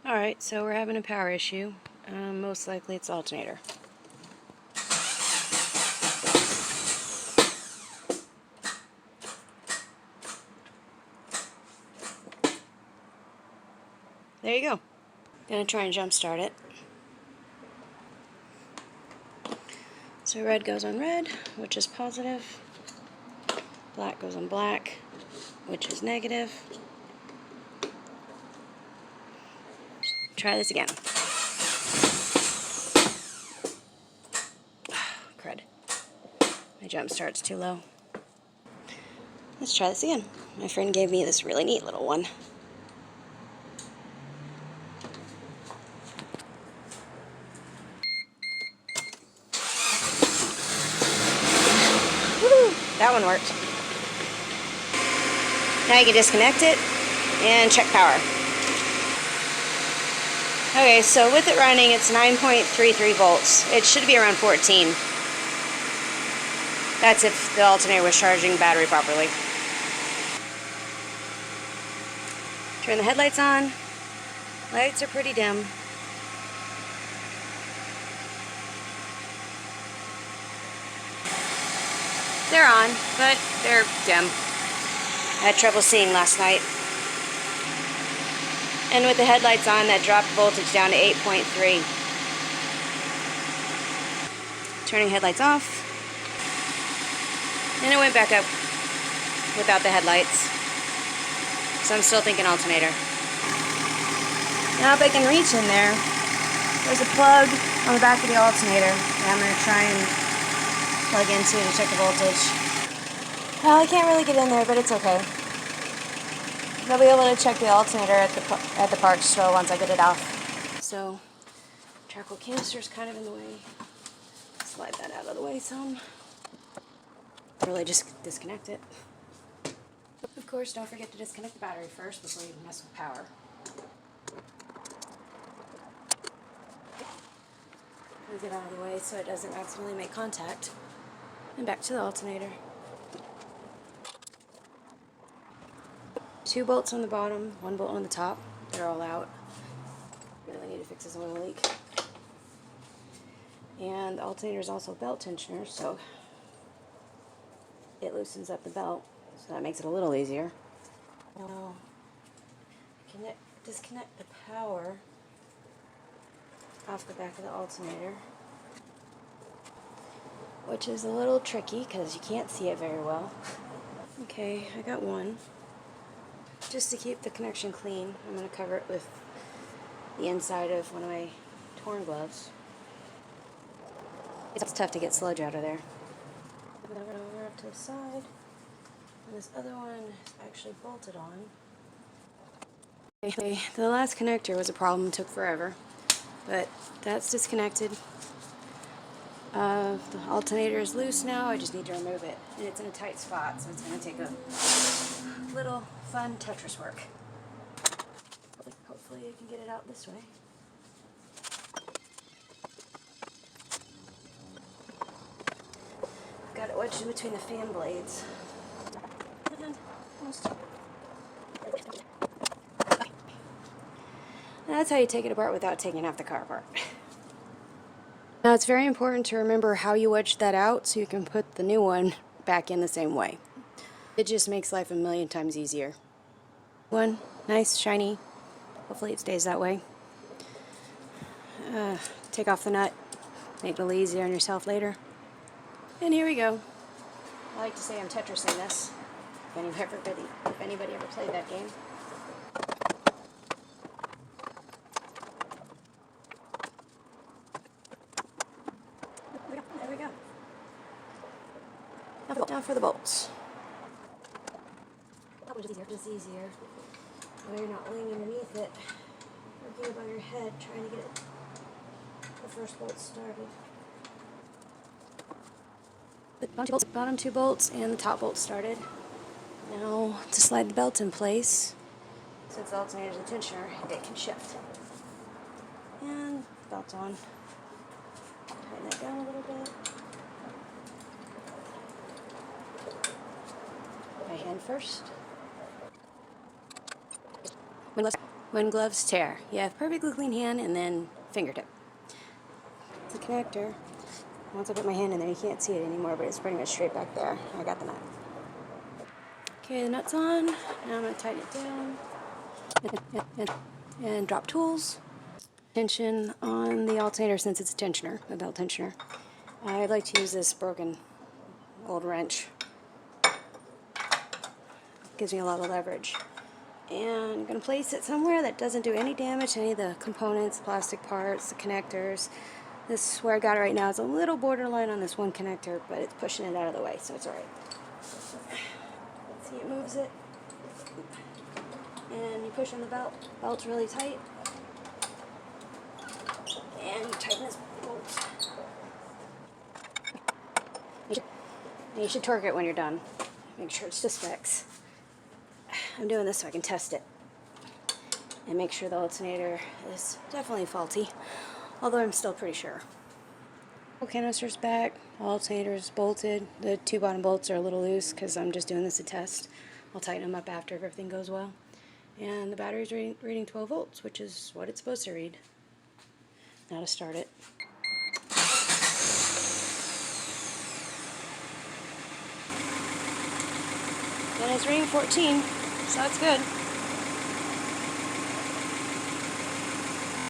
Alright, so we're having a power issue. Most likely it's the alternator. There you go. Gonna try and jump start it. So red goes on red, which is positive. Black goes on black, which is negative. Try this again. Crud. My jump start's too low. Let's try this again. My friend gave me this really neat little one. Woo! That one worked. Now you can disconnect it and check power. Okay, so with it running, it's 9.33 volts. It should be around 14. That's if the alternator was charging the battery properly. Turn the headlights on. Lights are pretty dim. They're on, but they're dim. I had trouble seeing last night. And with the headlights on, that dropped voltage down to 8.3. Turning headlights off. And it went back up without the headlights. So I'm still thinking alternator. Now if I can reach in there, there's a plug on the back of the alternator that I'm going to try and plug into to check the voltage. Well, I can't really get in there, but it's okay. I'll be able to check the alternator at the parts store once I get it off. So, charcoal canister's kind of in the way. Slide that out of the way some. Really just disconnect it. Of course, don't forget to disconnect the battery first before you mess with power. Move it out of the way so it doesn't accidentally make contact. And back to the alternator. 2 bolts on the bottom, 1 bolt on the top. They're all out. Really need to fix this oil leak. And the alternator is also a belt tensioner, so it loosens up the belt, so that makes it a little easier. Now, disconnect the power off the back of the alternator, which is a little tricky because you can't see it very well. Okay, I got one. Just to keep the connection clean, I'm going to cover it with the inside of one of my torn gloves. It's tough to get sludge out of there. I'm going to run over up to the side, and this other one is actually bolted on. Okay, the last connector was a problem, took forever, but that's disconnected. The alternator is loose now, I just need to remove it. And it's in a tight spot, so it's going to take a little fun Tetris work. Hopefully I can get it out this way. Got it wedged in between the fan blades. And that's how you take it apart without taking off the car apart. Now it's very important to remember how you wedge that out so you can put the new one back in the same way. It just makes life a million times easier. One, nice, shiny. Hopefully it stays that way. Take off the nut. Make it a little easier on yourself later. And here we go. I like to say I'm Tetrising this. If anybody ever played that game. There we go. Now for the bolts. Just easier. While you're not laying underneath it, working above your head, trying to get the first bolt started. The bottom 2 bolts and the top bolt started. Now to slide the belt in place, since the alternator is a tensioner, it can shift. And belt's on. Tighten it down a little bit. My hand first. When gloves tear, you have perfectly clean hand and then fingertip. It's a connector. Once I put my hand in there, you can't see it anymore, but it's pretty much straight back there. I got the nut. Okay, the nut's on. Now I'm going to tighten it down and drop tools. Tension on the alternator since it's a tensioner, a belt tensioner. I like to use this broken old wrench. Gives me a lot of leverage. And I'm going to place it somewhere that doesn't do any damage to any of the components, plastic parts, the connectors. This, where I got it right now, is a little borderline on this one connector, but it's pushing it out of the way, so it's alright. See, it moves it. And you push on the belt. Belt's really tight. And you tighten this bolt. You should torque it when you're done. Make sure it's to specs. I'm doing this so I can test it and make sure the alternator is definitely faulty, although I'm still pretty sure. Canister's back, alternator's bolted. The two bottom bolts are a little loose because I'm just doing this to test. I'll tighten them up after if everything goes well. And the battery's reading 12 volts, which is what it's supposed to read. Now to start it. And it's reading 14, so that's good.